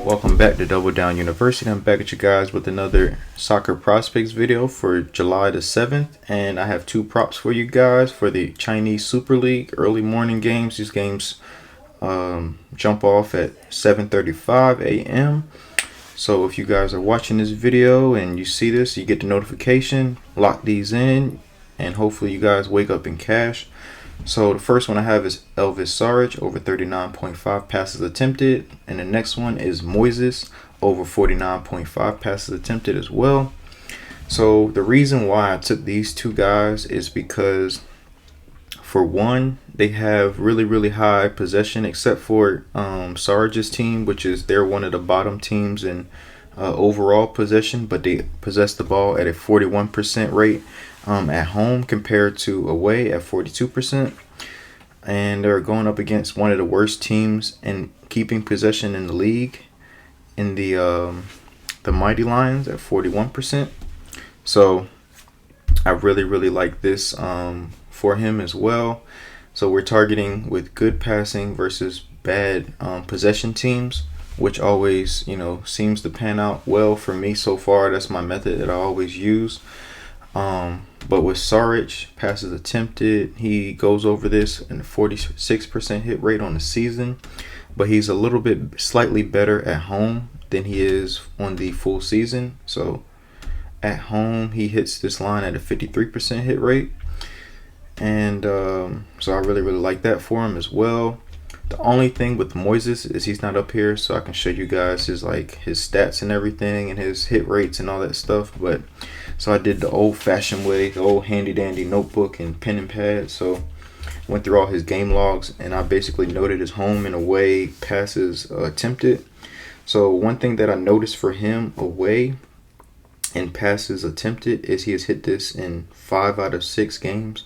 Welcome back to Double Down University. I'm back at you guys with another soccer prospects video for July the 7th, and I have two props for you guys for the Chinese Super League early morning games. These games jump off at 7:35 a.m. So if you guys are watching this video and you see this, you get the notification, lock these in, and hopefully you guys wake up in cash. So the first one I have is Elvis Sarge over 39.5 passes attempted, and the next one is Moises over 49.5 passes attempted as well. So the reason why I took these two guys is because, for one, they have really high possession, except for Sarge's team, which is they're one of the bottom teams in overall possession, but they possess the ball at a 41% rate at home compared to away at 42%. And they're going up against one of the worst teams in keeping possession in the league, in the Mighty Lions at 41%. So I really like this for him as well. So we're targeting with good passing versus bad possession teams, which always, seems to pan out well for me so far. That's my method that I always use. But with Sarge, passes attempted, he goes over this in a 46% hit rate on the season. But he's a little bit slightly better at home than he is on the full season. So at home, he hits this line at a 53% hit rate. And so I really like that for him as well. The only thing with Moises is he's not up here, so I can show you guys his stats and everything and his hit rates and all that stuff. But so I did the old-fashioned way, the old handy-dandy notebook and pen and pad. So went through all his game logs, and I basically noted his home and away passes attempted. So one thing that I noticed for him away in passes attempted is he has hit this in 5 out of 6 games.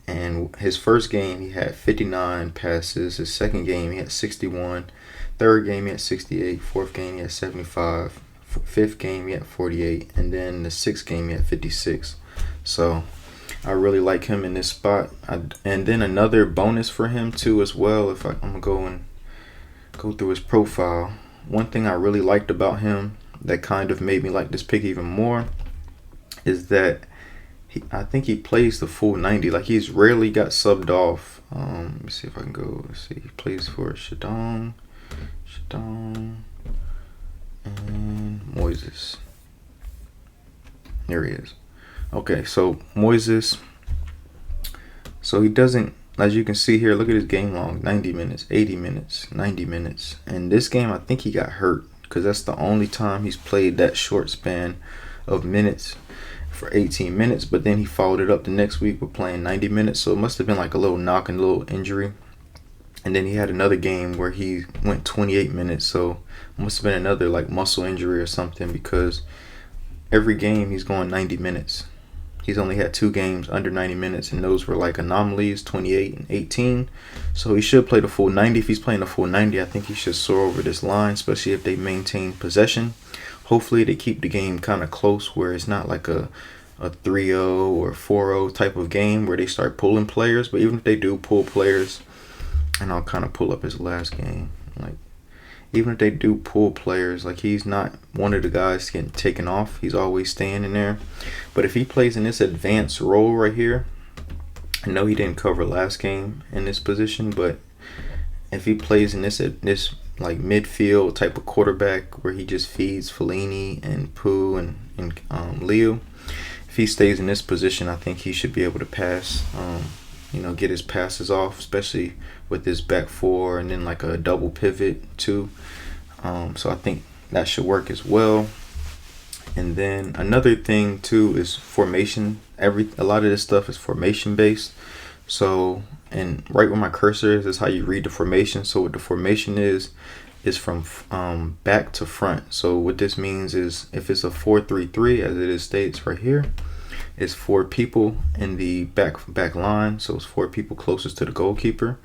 And his first game, he had 59 passes. His second game, he had 61. Third game, he had 68. Fourth game, he had 75. Fifth game, he had 48. And then the sixth game, he had 56. So I really like him in this spot. And then another bonus for him, too, as well, if I'm going to go through his profile. One thing I really liked about him that kind of made me like this pick even more is that I think he plays the full 90. Like, he's rarely got subbed off. Let me see if I can go. Let's see. He plays for Shadong, and Moises. There he is. Okay, so Moises. So he doesn't, as you can see here, look at his game log. 90 minutes, 80 minutes, 90 minutes. And this game, I think he got hurt, because that's the only time he's played that short span of minutes for 18 minutes, but then he followed it up the next week with playing 90 minutes. So it must have been like a little knock and a little injury. And then he had another game where he went 28 minutes. So it must have been another like muscle injury or something, because every game he's going 90 minutes. He's only had 2 games under 90 minutes, and those were like anomalies, 28 and 18. So he should play the full 90. If he's playing the full 90, I think he should soar over this line, especially if they maintain possession. Hopefully they keep the game kind of close, where it's not like a 3-0 or 4-0 type of game where they start pulling players. But even if they do pull players, and I'll kind of pull up his last game, like even if they do pull players, like he's not one of the guys getting taken off. He's always staying in there. But if he plays in this advanced role right here, I know he didn't cover last game in this position, but if he plays in this like midfield type of quarterback where he just feeds Fellaini and Pooh and Leo, if he stays in this position, I think he should be able to pass, get his passes off, especially with this back four and then like a double pivot too. So I think that should work as well. And then another thing too is formation. A lot of this stuff is formation based. So, and right where my cursor is how you read the formation. So what the formation is from back to front. So what this means is if it's a 4-3-3, as it is states right here, it's 4 people in the back line. So it's 4 people closest to the goalkeeper,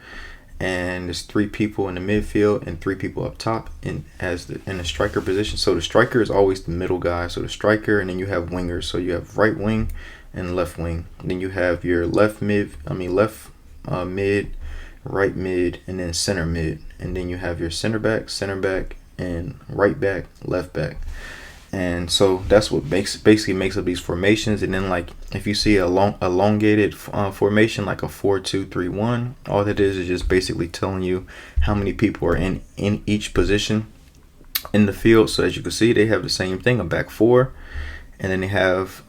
and there's 3 people in the midfield and 3 people up top in the striker position. So the striker is always the middle guy. So the striker, and then you have wingers. So you have right wing and left wing. And then you have your left mid, right mid, and then center mid. And then you have your center back, and right back, left back. And so that's what basically makes up these formations. And then, like, if you see a elongated formation like a 4-2-3-1, all that is just basically telling you how many people are in each position in the field. So as you can see, they have the same thing, a back four, and then they have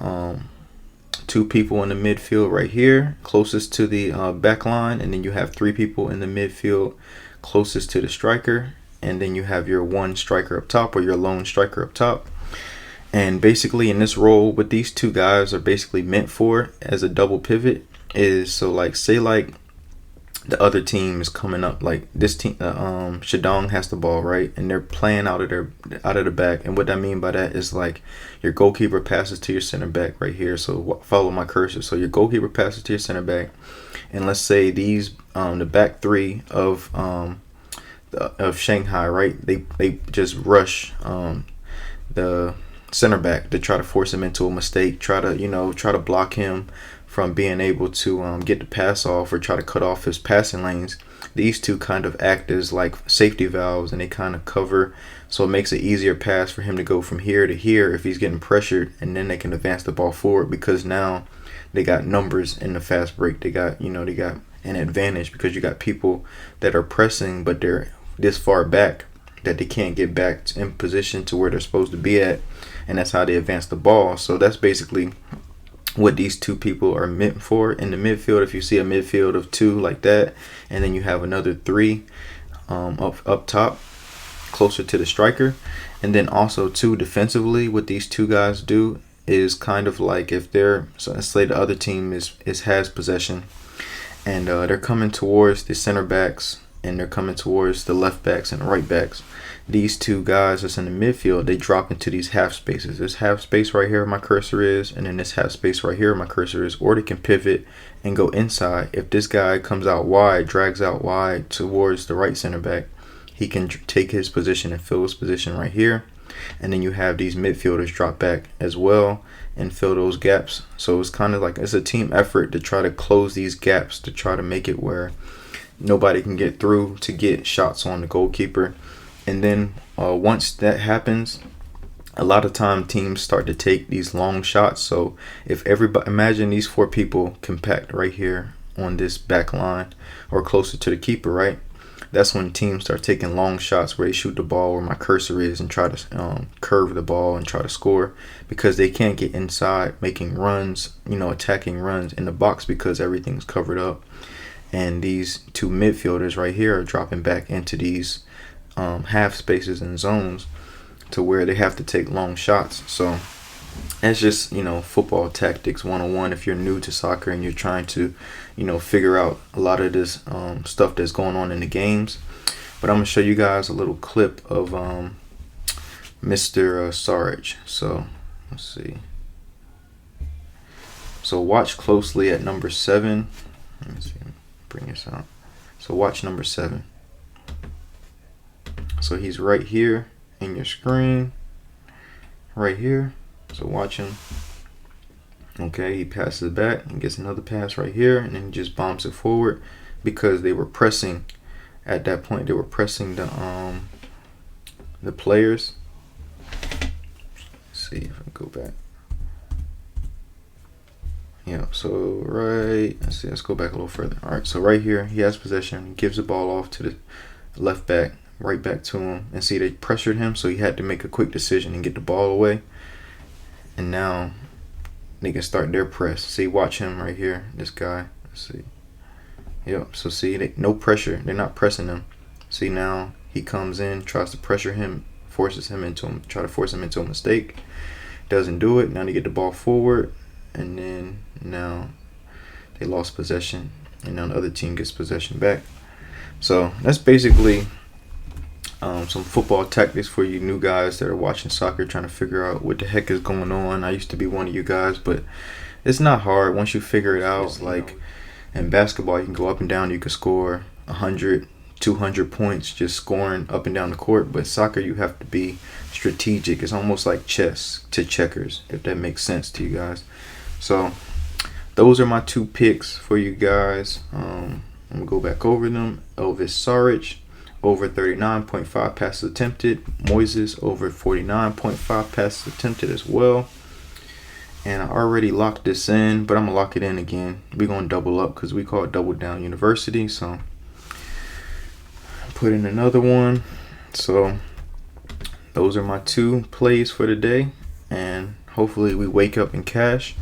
two people in the midfield right here closest to the back line, and then you have three people in the midfield closest to the striker, and then you have your one striker up top, or your lone striker up top. And basically in this role, what these two guys are basically meant for as a double pivot is, so like, say like the other team is coming up, like this team, Shandong has the ball, right, and they're playing out of the back. And what I mean by that is, like, your goalkeeper passes to your center back right here. So follow my cursor. So your goalkeeper passes to your center back, and let's say these the back three of Shanghai, right, they just rush the center back to try to force him into a mistake, try to block him from being able to get the pass off, or try to cut off his passing lanes. These two kind of act as like safety valves, and they kind of cover, so it makes it easier pass for him to go from here to here if he's getting pressured, and then they can advance the ball forward, because now they got numbers in the fast break. They got an advantage, because you got people that are pressing, but they're this far back that they can't get back in position to where they're supposed to be at, and that's how they advance the ball. So that's basically what these two people are meant for in the midfield. If you see a midfield of two like that, and then you have another three up top closer to the striker, and then also too defensively, what these two guys do is kind of like, if they're, so let's say the other team has possession, and they're coming towards the center backs, and they're coming towards the left backs and right backs. These two guys that's in the midfield, they drop into these half spaces. This half space right here where my cursor is, and then this half space right here where my cursor is, or they can pivot and go inside. If this guy comes out wide, drags out wide towards the right center back, he can take his position and fill his position right here. And then you have these midfielders drop back as well and fill those gaps. So it's kind of like, it's a team effort to try to close these gaps, to try to make it where nobody can get through to get shots on the goalkeeper. And then once that happens, a lot of time teams start to take these long shots. So if everybody, imagine these four people compact right here on this back line or closer to the keeper, right? That's when teams start taking long shots where they shoot the ball where my cursor is and try to curve the ball and try to score, because they can't get inside making runs, attacking runs in the box, because everything's covered up. And these two midfielders right here are dropping back into these half spaces and zones to where they have to take long shots. So that's just, football tactics 101 if you're new to soccer and you're trying to, figure out a lot of this stuff that's going on in the games. But I'm going to show you guys a little clip of Mr. Sarge. So let's see. So watch closely at number 7. Let me see. Bring this out. So watch number 7. So he's right here in your screen, right here. So watch him. Okay, he passes back and gets another pass right here, and then he just bombs it forward, because they were pressing at that point. They were pressing the players. Let's see if I can go back. Yeah, so let's go back a little further. All right, so right here, he has possession, gives the ball off to the left back, right back to him, and see, they pressured him, so he had to make a quick decision and get the ball away. And now they can start their press. See, watch him right here, this guy. Let's see. Yep, so see, no pressure. They're not pressing him. See, now he comes in, tries to pressure him, try to force him into a mistake. Doesn't do it. Now they get the ball forward, and then now they lost possession, and now the other team gets possession back. So that's basically some football tactics for you new guys that are watching soccer, trying to figure out what the heck is going on. I used to be one of you guys, but it's not hard once you figure it out. It's like in basketball, you can go up and down, you can score 100, 200 points just scoring up and down the court. But soccer, you have to be strategic. It's almost like chess to checkers, if that makes sense to you guys. So those are my 2 picks for you guys. I'm gonna go back over them. Elvis Sarich over 39.5 passes attempted. Moises over 49.5 passes attempted as well. And I already locked this in, but I'm going to lock it in again. We're going to double up because we call it Double Down University. So put in another one. So those are my 2 plays for the day. And hopefully we wake up in cash.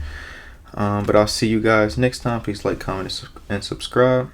But I'll see you guys next time. Please like, comment, and subscribe.